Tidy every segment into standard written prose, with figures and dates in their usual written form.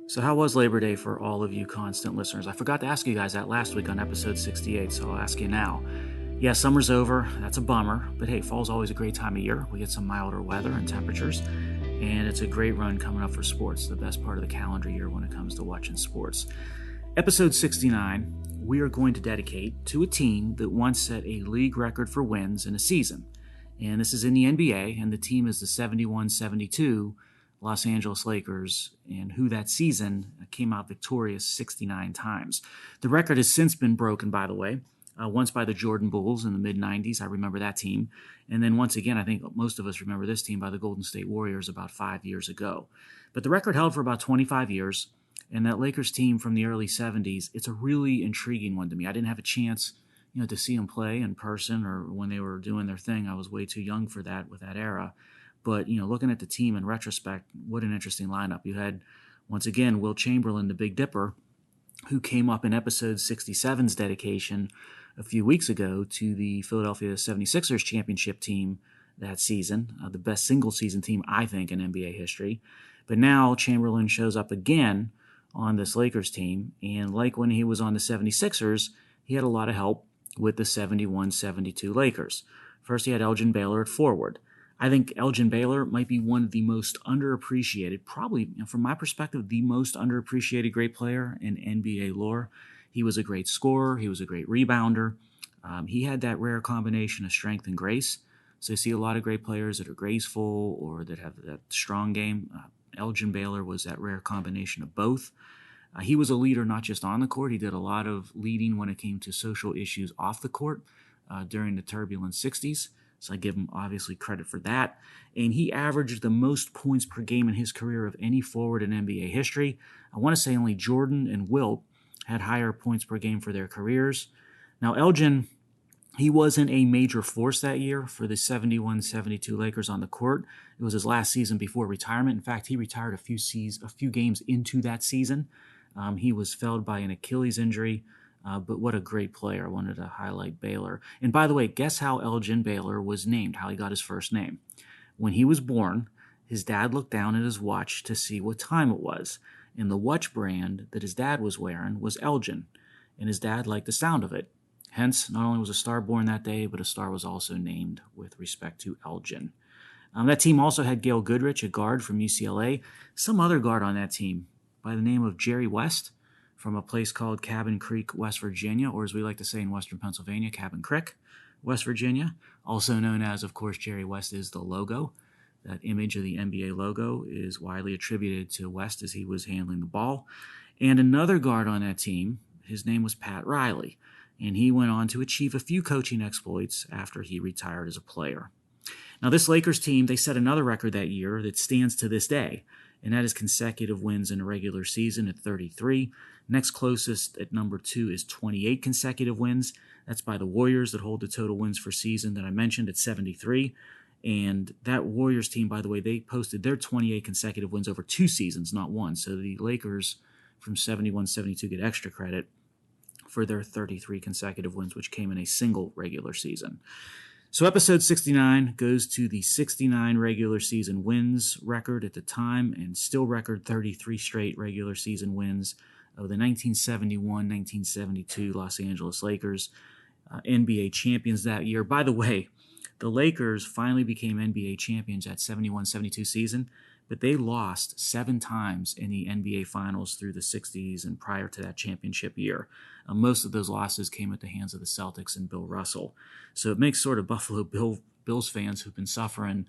So how was Labor Day for all of you constant listeners? I forgot to ask you guys that last week on episode 68, so I'll ask you now. Yeah, summer's over. That's a bummer. But hey, fall's always a great time of year. We get some milder weather and temperatures, and it's a great run coming up for sports, the best part of the calendar year when it comes to watching sports. Episode 69, we are going to dedicate to a team that once set a league record for wins in a season. And this is in the NBA, and the team is the 71-72 Los Angeles Lakers, and who that season came out victorious 69 times. The record has since been broken, by the way, once by the Jordan Bulls in the mid-90s. I remember that team. And then once again, I think most of us remember this team by the Golden State Warriors about 5 years ago. But the record held for about 25 years, and that Lakers team from the early 70s, it's a really intriguing one to me. I didn't have a chance to see them play in person or when they were doing their thing. I was way too young for that with that era. But, looking at the team in retrospect, what an interesting lineup. You had, once again, Wilt Chamberlain, the Big Dipper, who came up in episode 67's dedication a few weeks ago to the Philadelphia 76ers championship team that season, the best single-season team, I think, in NBA history. But now Chamberlain shows up again on this Lakers team, and like when he was on the 76ers, he had a lot of help with the 71-72 Lakers. First, he had Elgin Baylor at forward. I think Elgin Baylor might be one of the most underappreciated, probably from my perspective, the most underappreciated great player in NBA lore. He was a great scorer. He was a great rebounder. He had that rare combination of strength and grace. So you see a lot of great players that are graceful or that have that strong game. Elgin Baylor was that rare combination of both. He was a leader not just on the court. He did a lot of leading when it came to social issues off the court during the turbulent 60s. So I give him obviously credit for that. And he averaged the most points per game in his career of any forward in NBA history. I want to say only Jordan and Wilt had higher points per game for their careers. Now Elgin, he wasn't a major force that year for the 71-72 Lakers on the court. It was his last season before retirement. In fact, he retired a few games into that season. He was felled by an Achilles injury. But what a great player. I wanted to highlight Baylor. And by the way, guess how Elgin Baylor was named, how he got his first name. When he was born, his dad looked down at his watch to see what time it was. And the watch brand that his dad was wearing was Elgin. And his dad liked the sound of it. Hence, not only was a star born that day, but a star was also named with respect to Elgin. That team also had Gail Goodrich, a guard from UCLA. Some other guard on that team by the name of Jerry West, from a place called Cabin Creek, West Virginia, or as we like to say in Western Pennsylvania, Cabin Creek, West Virginia, also known as, of course, Jerry West is the logo. That image of the NBA logo is widely attributed to West as he was handling the ball. And another guard on that team, his name was Pat Riley, and he went on to achieve a few coaching exploits after he retired as a player. Now, this Lakers team, they set another record that year that stands to this day, and that is consecutive wins in a regular season at 33. Next closest at number 2 is 28 consecutive wins. That's by the Warriors that hold the total wins for season that I mentioned at 73. And that Warriors team, by the way, they posted their 28 consecutive wins over 2 seasons, not one. So the Lakers from 71-72 get extra credit for their 33 consecutive wins, which came in a single regular season. So episode 69 goes to the 69 regular season wins record at the time and still record 33 straight regular season wins of the 1971-1972 Los Angeles Lakers, NBA champions that year. By the way, the Lakers finally became NBA champions that 71-72 season, but they lost 7 times in the NBA Finals through the 60s and prior to that championship year. Most of those losses came at the hands of the Celtics and Bill Russell. So it makes sort of Buffalo Bills fans who've been suffering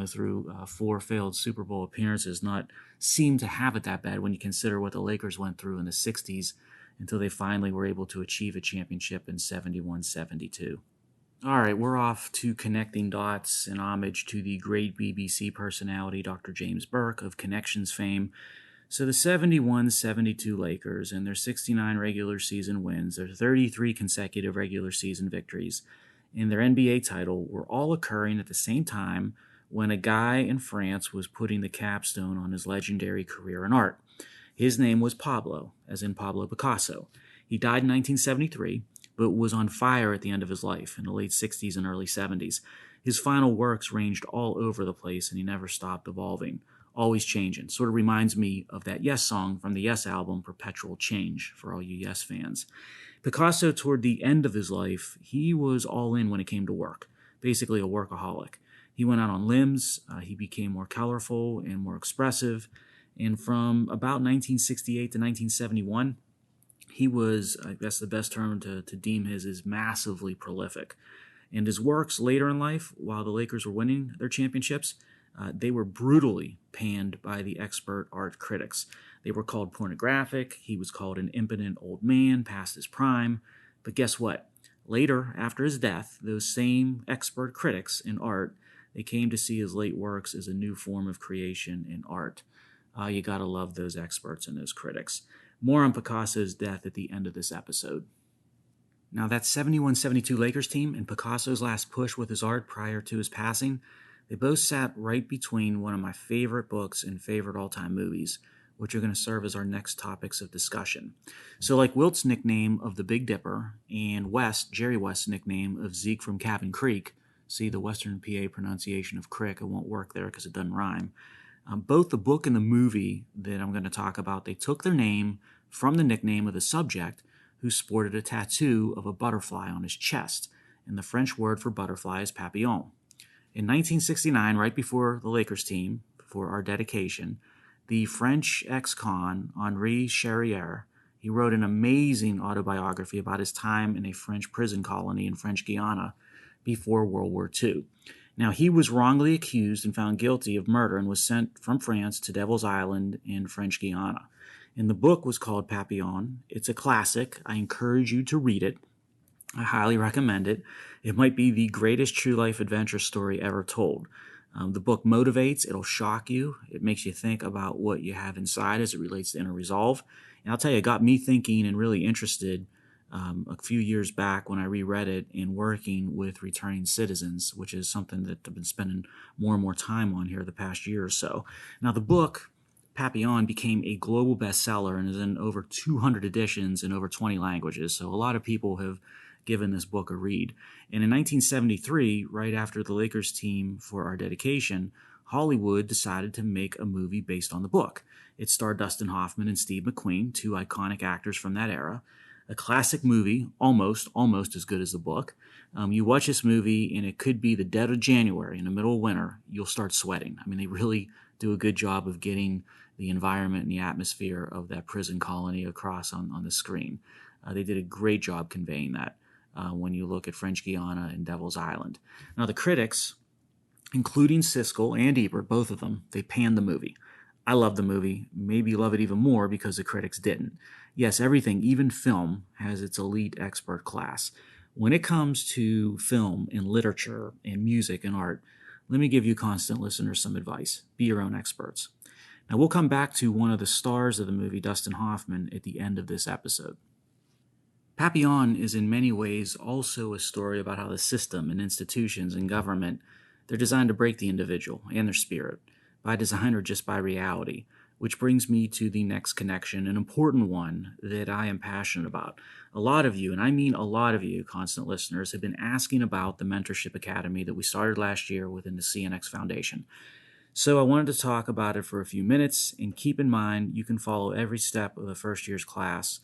through 4 failed Super Bowl appearances not seem to have it that bad when you consider what the Lakers went through in the 60s until they finally were able to achieve a championship in 71-72. All right, we're off to connecting dots in homage to the great BBC personality Dr. James Burke of Connections fame. So the 71-72 Lakers and their 69 regular season wins, their 33 consecutive regular season victories, and their NBA title were all occurring at the same time when a guy in France was putting the capstone on his legendary career in art. His name was Pablo, as in Pablo Picasso. He died in 1973, but was on fire at the end of his life in the late 60s and early 70s. His final works ranged all over the place, and he never stopped evolving. always changing. Sort of reminds me of that Yes song from the Yes album, Perpetual Change, for all you Yes fans. Picasso, toward the end of his life, he was all in when it came to work, basically a workaholic. He went out on limbs, he became more colorful and more expressive, and from about 1968 to 1971, he was, I guess the best term to deem his is massively prolific. And his works later in life, while the Lakers were winning their championships, they were brutally panned by the expert art critics. They were called pornographic. He was called an impotent old man past his prime. But guess what? Later, after his death, those same expert critics in art, they came to see his late works as a new form of creation in art. You gotta love those experts and those critics. More on Picasso's death at the end of this episode. Now, that 71-72 Lakers team and Picasso's last push with his art prior to his passing, they both sat right between one of my favorite books and favorite all-time movies, which are going to serve as our next topics of discussion. So like Wilt's nickname of the Big Dipper and Jerry West's nickname of Zeke from Cabin Creek, see the Western PA pronunciation of Crick, it won't work there because it doesn't rhyme. Both the book and the movie that I'm going to talk about, they took their name from the nickname of the subject, who sported a tattoo of a butterfly on his chest, and the French word for butterfly is papillon. In 1969, right before the Lakers team, for our dedication, the French ex-con Henri Charrière, he wrote an amazing autobiography about his time in a French prison colony in French Guiana before World War II. Now, he was wrongly accused and found guilty of murder and was sent from France to Devil's Island in French Guiana. And the book was called Papillon. It's a classic. I encourage you to read it. I highly recommend it. It might be the greatest true life adventure story ever told. The book motivates. It'll shock you. It makes you think about what you have inside as it relates to inner resolve. And I'll tell you, it got me thinking and really interested a few years back when I reread it in working with returning citizens, which is something that I've been spending more and more time on here the past year or so. Now, the book Papillon became a global bestseller and is in over 200 editions in over 20 languages. So a lot of people have given this book a read. And in 1973, right after the Lakers team for our dedication, Hollywood decided to make a movie based on the book. It starred Dustin Hoffman and Steve McQueen, two iconic actors from that era. A classic movie, almost as good as the book. You watch this movie and it could be the dead of January, in the middle of winter, you'll start sweating. I mean, they really do a good job of getting the environment and the atmosphere of that prison colony across on the screen. They did a great job conveying that when you look at French Guiana and Devil's Island. Now, the critics, including Siskel and Ebert, both of them, they panned the movie. I love the movie, maybe love it even more because the critics didn't. Yes, everything, even film, has its elite expert class. When it comes to film and literature and music and art, let me give you constant listeners some advice. Be your own experts. Now, we'll come back to one of the stars of the movie, Dustin Hoffman, at the end of this episode. Papillon is in many ways also a story about how the system and institutions and government, they're designed to break the individual and their spirit, by design or just by reality, which brings me to the next connection, an important one that I am passionate about. A lot of you, and I mean a lot of you, constant listeners, have been asking about the Mentorship Academy that we started last year within the CNX Foundation. So I wanted to talk about it for a few minutes, and keep in mind you can follow every step of the first year's class,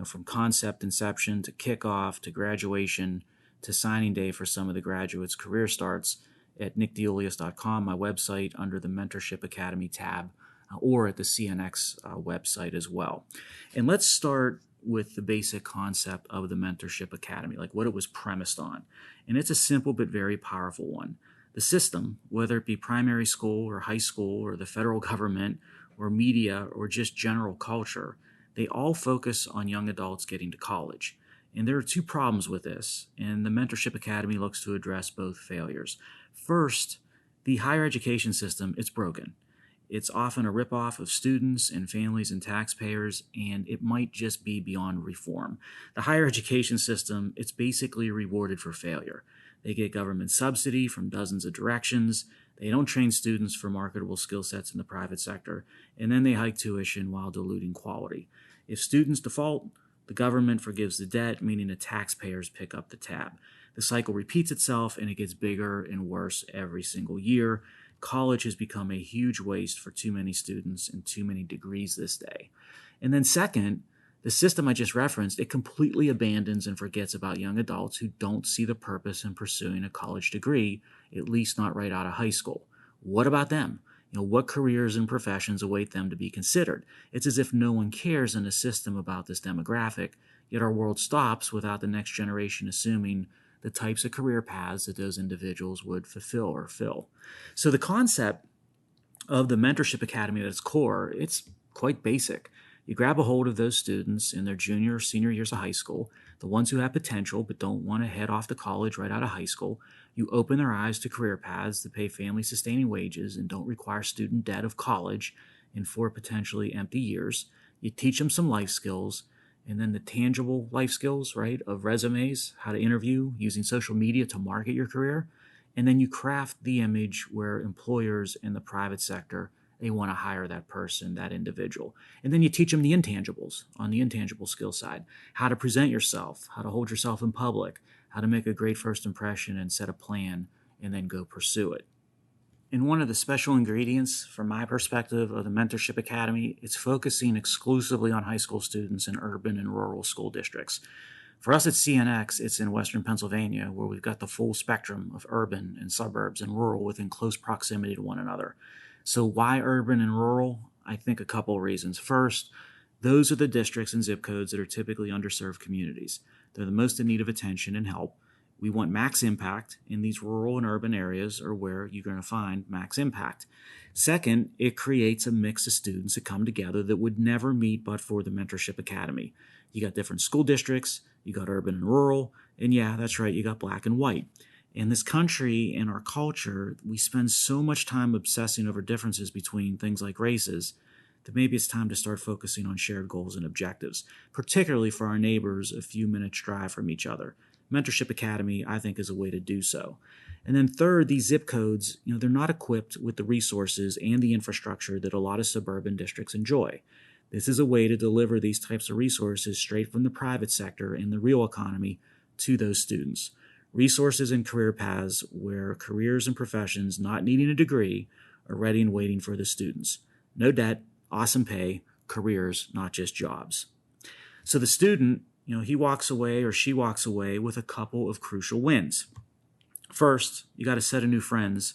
from concept inception to kickoff to graduation to signing day for some of the graduates' career starts at nickdeulius.com, my website, under the Mentorship Academy tab, or at the CNX website as well. And let's start with the basic concept of the Mentorship Academy, like what it was premised on. And it's a simple but very powerful one. The system, whether it be primary school or high school or the federal government or media or just general culture, they all focus on young adults getting to college. And there are two problems with this, and the Mentorship Academy looks to address both failures. First, the higher education system, it's broken. It's often a ripoff of students and families and taxpayers, and it might just be beyond reform. The higher education system, it's basically rewarded for failure. They get government subsidy from dozens of directions. They don't train students for marketable skill sets in the private sector, and then they hike tuition while diluting quality. If students default, the government forgives the debt, meaning the taxpayers pick up the tab. The cycle repeats itself, and it gets bigger and worse every single year. college has become a huge waste for too many students and too many degrees this day. And then second, the system I just referenced, it completely abandons and forgets about young adults who don't see the purpose in pursuing a college degree, at least not right out of high school. What about them? What careers and professions await them to be considered? It's as if no one cares in the system about this demographic, yet our world stops without the next generation assuming the types of career paths that those individuals would fulfill or fill. So the concept of the Mentorship Academy at its core, it's quite basic. You grab a hold of those students in their junior or senior years of high school, the ones who have potential but don't want to head off to college right out of high school. You open their eyes to career paths that pay family-sustaining wages and don't require student debt of college in 4 potentially empty years. You teach them some life skills, and then the tangible life skills, right, of resumes, how to interview, using social media to market your career. And then you craft the image where employers in the private sector, they want to hire that person, that individual. And then you teach them the intangibles on the intangible skill side, how to present yourself, how to hold yourself in public, how to make a great first impression and set a plan and then go pursue it. And one of the special ingredients, from my perspective, of the Mentorship Academy, it's focusing exclusively on high school students in urban and rural school districts. For us at CNX, it's in Western Pennsylvania, where we've got the full spectrum of urban and suburbs and rural within close proximity to one another. So why urban and rural? I think a couple of reasons. First, those are the districts and zip codes that are typically underserved communities. They're the most in need of attention and help. We want max impact, in these rural and urban areas are where you're going to find max impact. Second, it creates a mix of students that come together that would never meet but for the Mentorship Academy. You got different school districts, you got urban and rural, and yeah, that's right, you got black and white. In this country and our culture, we spend so much time obsessing over differences between things like races that maybe it's time to start focusing on shared goals and objectives, particularly for our neighbors a few minutes drive from each other. Mentorship Academy, I think, is a way to do so. And then third, these zip codes, they're not equipped with the resources and the infrastructure that a lot of suburban districts enjoy. This is a way to deliver these types of resources straight from the private sector and the real economy to those students. Resources and career paths where careers and professions not needing a degree are ready and waiting for the students. No debt, awesome pay, careers, not just jobs. So the student, he walks away or she walks away with a couple of crucial wins. First, you got a set of new friends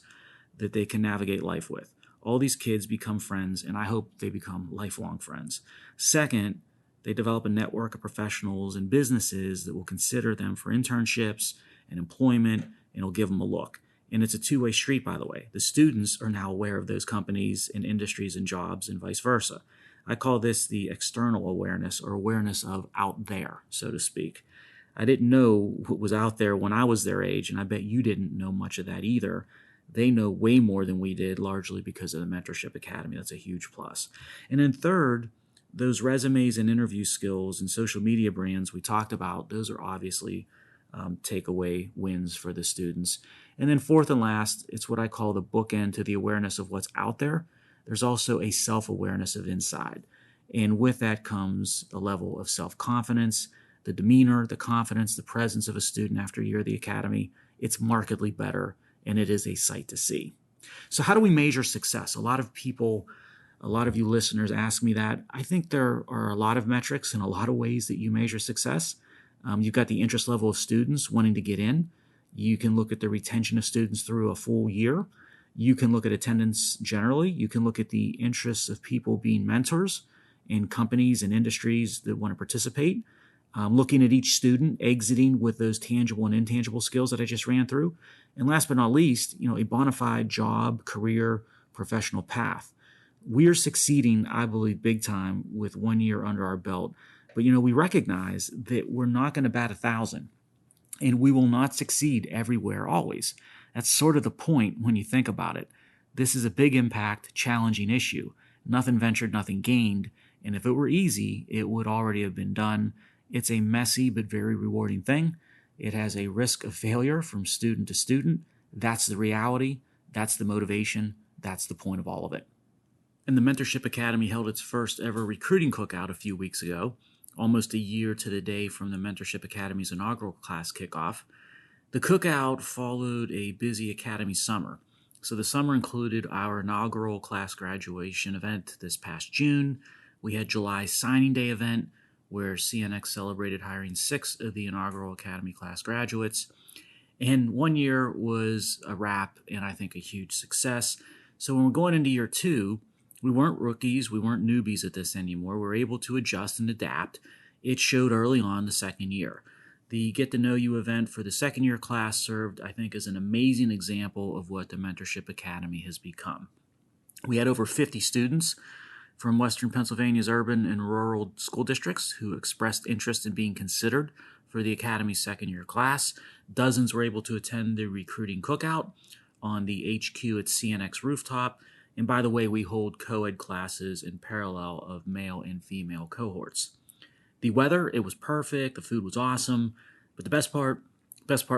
that they can navigate life with. All these kids become friends, and I hope they become lifelong friends. Second, they develop a network of professionals and businesses that will consider them for internships and employment, and it'll give them a look. And it's a two-way street, by the way. The students are now aware of those companies and industries and jobs and vice versa. I call this the external awareness, or awareness of out there, so to speak. I didn't know what was out there when I was their age, and I bet you didn't know much of that either. They know way more than we did, largely because of the Mentorship Academy. That's a huge plus. And then third, those resumes and interview skills and social media brands we talked about, those are obviously takeaway wins for the students. And then fourth and last, it's what I call the bookend to the awareness of what's out there. There's also a self-awareness of inside. And with that comes a level of self-confidence, the demeanor, the confidence, the presence of a student after a year of the academy. It's markedly better, and it is a sight to see. So how do we measure success? A lot of you listeners ask me that. I think there are a lot of metrics and a lot of ways that you measure success. You've got the interest level of students wanting to get in. You can look at the retention of students through a full year. You can look at attendance generally. You can look at the interests of people being mentors in companies and industries that want to participate. Looking at each student exiting with those tangible and intangible skills that I just ran through. And last but not least, a bona fide job, career, professional path. We are succeeding, I believe, big time with 1 year under our belt. But, we recognize that we're not going to bat 1,000, and we will not succeed everywhere always. That's sort of the point when you think about it. This is a big impact, challenging issue. Nothing ventured, nothing gained. And if it were easy, it would already have been done. It's a messy but very rewarding thing. It has a risk of failure from student to student. That's the reality. That's the motivation. That's the point of all of it. And the Mentorship Academy held its first ever recruiting cookout a few weeks ago, almost a year to the day from the Mentorship Academy's inaugural class kickoff. The cookout followed a busy academy summer. So the summer included our inaugural class graduation event this past June. We had July signing day event where CNX celebrated hiring 6 of the inaugural Academy class graduates. And 1 year was a wrap and I think a huge success. So when we're going into year 2, we weren't rookies, we weren't newbies at this anymore. We were able to adjust and adapt. It showed early on the second year. The Get to Know You event for the second year class served, I think, as an amazing example of what the Mentorship Academy has become. We had over 50 students from Western Pennsylvania's urban and rural school districts who expressed interest in being considered for the Academy's second year class. Dozens were able to attend the recruiting cookout on the HQ at CNX rooftop. And by the way, we hold co-ed classes in parallel of male and female cohorts. The weather, it was perfect. The food was awesome. But the best part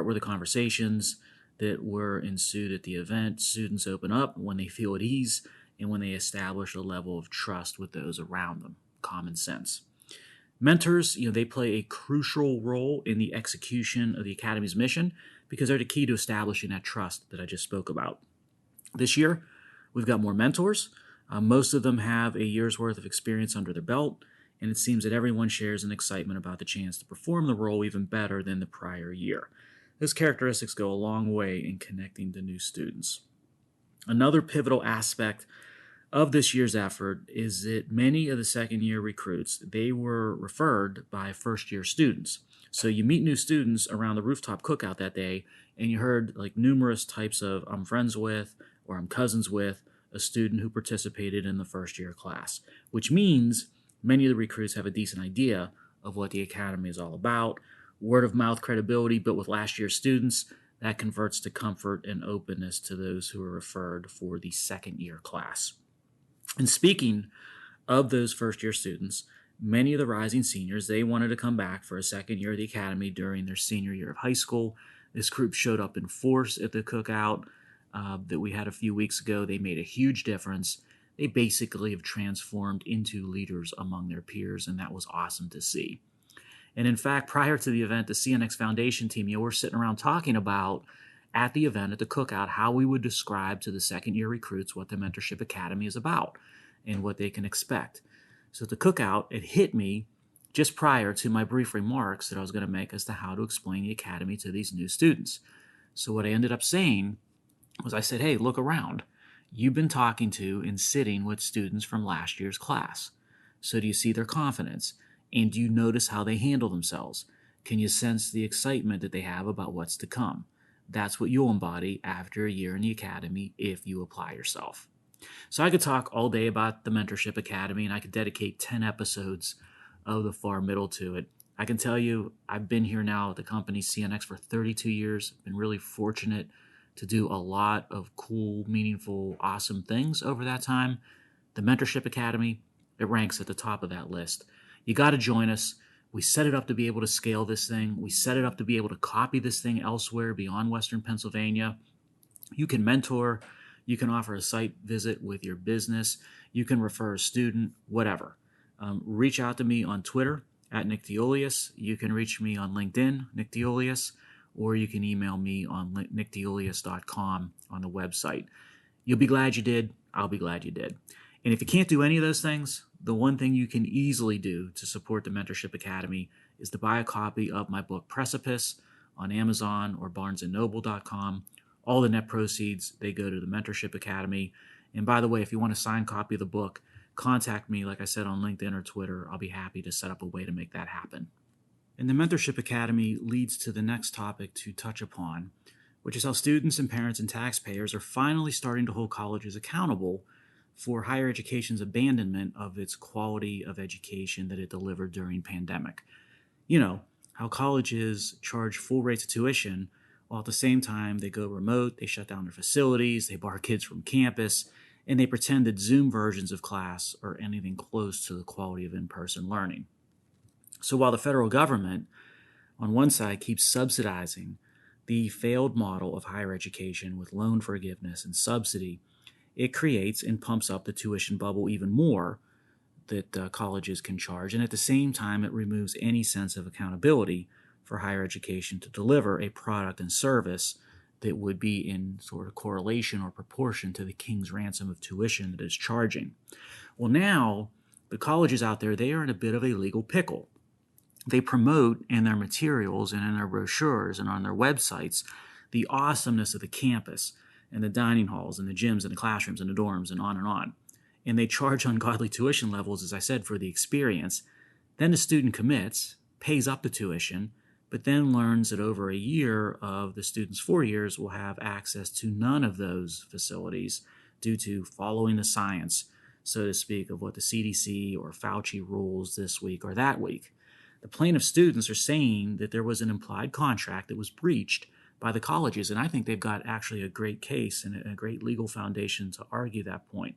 were the conversations that were ensued at the event. Students open up when they feel at ease and when they establish a level of trust with those around them. Common sense. Mentors, they play a crucial role in the execution of the Academy's mission because they're the key to establishing that trust that I just spoke about. This year, we've got more mentors. Most of them have a year's worth of experience under their belt, and it seems that everyone shares an excitement about the chance to perform the role even better than the prior year. Those characteristics go a long way in connecting to new students. Another pivotal aspect of this year's effort is that many of the second-year recruits, they were referred by first-year students. So you meet new students around the rooftop cookout that day, and you heard numerous types of I'm friends with or I'm cousins with a student who participated in the first-year class, which means many of the recruits have a decent idea of what the Academy is all about. Word-of-mouth credibility built with last year's students, that converts to comfort and openness to those who are referred for the second-year class. And speaking of those first-year students, many of the rising seniors, they wanted to come back for a second year of the Academy during their senior year of high school. This group showed up in force at the cookout that we had a few weeks ago. They made a huge difference. They basically have transformed into leaders among their peers, and that was awesome to see. And in fact, prior to the event, the CNX Foundation team, we're sitting around talking about at the event, at the cookout, how we would describe to the second-year recruits what the Mentorship Academy is about and what they can expect. So at the cookout, it hit me just prior to my brief remarks that I was going to make as to how to explain the Academy to these new students. So what I ended up saying was I said, hey, look around. You've been talking to and sitting with students from last year's class. So do you see their confidence? And do you notice how they handle themselves? Can you sense the excitement that they have about what's to come? That's what you'll embody after a year in the Academy if you apply yourself. So I could talk all day about the Mentorship Academy, and I could dedicate 10 episodes of the far middle to it. I can tell you I've been here now at the company CNX for 32 years. Been really fortunate to do a lot of cool, meaningful, awesome things over that time. The Mentorship Academy, it ranks at the top of that list. You got to join us. We set it up to be able to scale this thing. We set it up to be able to copy this thing elsewhere beyond Western Pennsylvania. You can mentor. You can offer a site visit with your business. You can refer a student, whatever. Reach out to me on Twitter at Nick Diolius. You can reach me on LinkedIn, Nick Diolius, or you can email me on nickdiolius.com on the website. You'll be glad you did. I'll be glad you did. And if you can't do any of those things, the one thing you can easily do to support the Mentorship Academy is to buy a copy of my book Precipice on Amazon or barnesandnoble.com. All the net proceeds, they go to the Mentorship Academy. And by the way, if you want a signed copy of the book, contact me, like I said, on LinkedIn or Twitter. I'll be happy to set up a way to make that happen. And the Mentorship Academy leads to the next topic to touch upon, which is how students and parents and taxpayers are finally starting to hold colleges accountable for higher education's abandonment of its quality of education that it delivered during pandemic. How colleges charge full rates of tuition, while at the same time they go remote, they shut down their facilities, they bar kids from campus, and they pretend that Zoom versions of class are anything close to the quality of in-person learning. So while the federal government, on one side, keeps subsidizing the failed model of higher education with loan forgiveness and subsidy, it creates and pumps up the tuition bubble even more that colleges can charge. And at the same time, it removes any sense of accountability for higher education to deliver a product and service that would be in sort of correlation or proportion to the king's ransom of tuition that is charging. Well, now the colleges out there, they are in a bit of a legal pickle. They promote in their materials and in their brochures and on their websites the awesomeness of the campus and the dining halls and the gyms and the classrooms and the dorms and on and on. And they charge ungodly tuition levels, as I said, for the experience. Then the student commits, pays up the tuition, but then learns that over a year of the student's 4 years will have access to none of those facilities due to following the science, so to speak, of what the CDC or Fauci rules this week or that week. The plaintiff students are saying that there was an implied contract that was breached by the colleges, and I think they've got actually a great case and a great legal foundation to argue that point.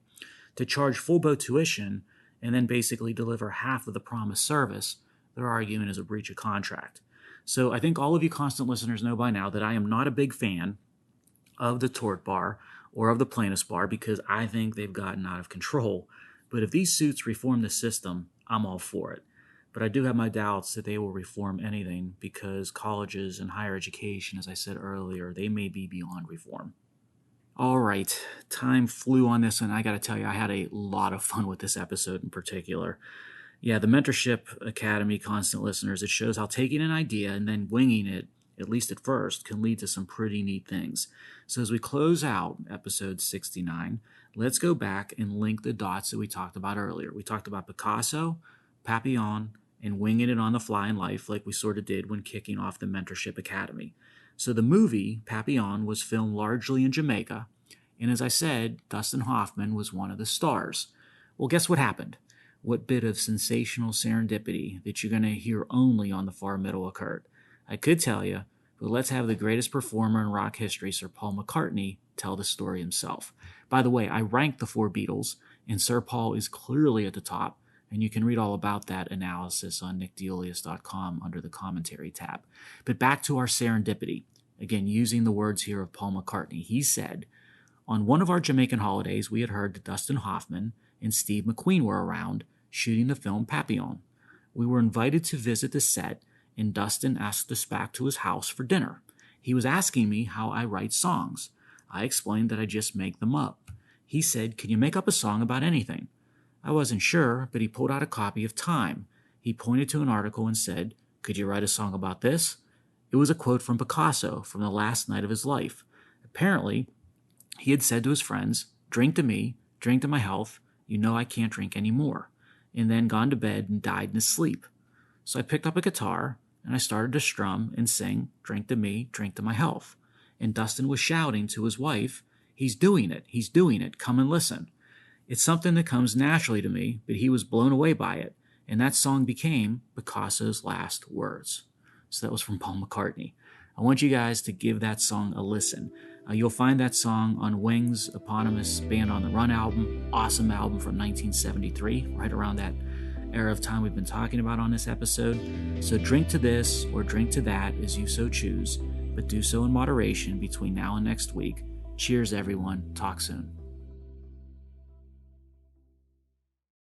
To charge full boat tuition and then basically deliver half of the promised service, their argument is a breach of contract. So I think all of you constant listeners know by now that I am not a big fan of the tort bar or of the plaintiff's bar because I think they've gotten out of control. But if these suits reform the system, I'm all for it. But I do have my doubts that they will reform anything because colleges and higher education, as I said earlier, they may be beyond reform. All right, time flew on this, and I got to tell you, I had a lot of fun with this episode in particular. Yeah, the Mentorship Academy, constant listeners, it shows how taking an idea and then winging it, at least at first, can lead to some pretty neat things. So as we close out episode 69, let's go back and link the dots that we talked about earlier. We talked about Picasso, Papillon, and winging it on the fly in life like we sort of did when kicking off the Mentorship Academy. So the movie, Papillon, was filmed largely in Jamaica, and as I said, Dustin Hoffman was one of the stars. Well, guess what happened? What bit of sensational serendipity that you're going to hear only on the far middle occurred? I could tell you, but let's have the greatest performer in rock history, Sir Paul McCartney, tell the story himself. By the way, I ranked the 4 Beatles, and Sir Paul is clearly at the top, and you can read all about that analysis on nickdelius.com under the commentary tab. But back to our serendipity. Again, using the words here of Paul McCartney. He said, on one of our Jamaican holidays, we had heard that Dustin Hoffman and Steve McQueen were around, shooting the film Papillon. We were invited to visit the set, and Dustin asked us back to his house for dinner. He was asking me how I write songs. I explained that I just make them up. He said, can you make up a song about anything? I wasn't sure, but he pulled out a copy of Time. He pointed to an article and said, could you write a song about this? It was a quote from Picasso from the last night of his life. Apparently, he had said to his friends, drink to me, drink to my health, you know I can't drink anymore, and then gone to bed and died in his sleep. So I picked up a guitar, and I started to strum and sing, drink to me, drink to my health. And Dustin was shouting to his wife, he's doing it, come and listen. It's something that comes naturally to me, but he was blown away by it, and that song became Picasso's last words. So that was from Paul McCartney. I want you guys to give that song a listen. You'll find that song on Wings' eponymous Band on the Run album, awesome album from 1973, right around that era of time we've been talking about on this episode. So drink to this or drink to that as you so choose, but do so in moderation between now and next week. Cheers, everyone. Talk soon.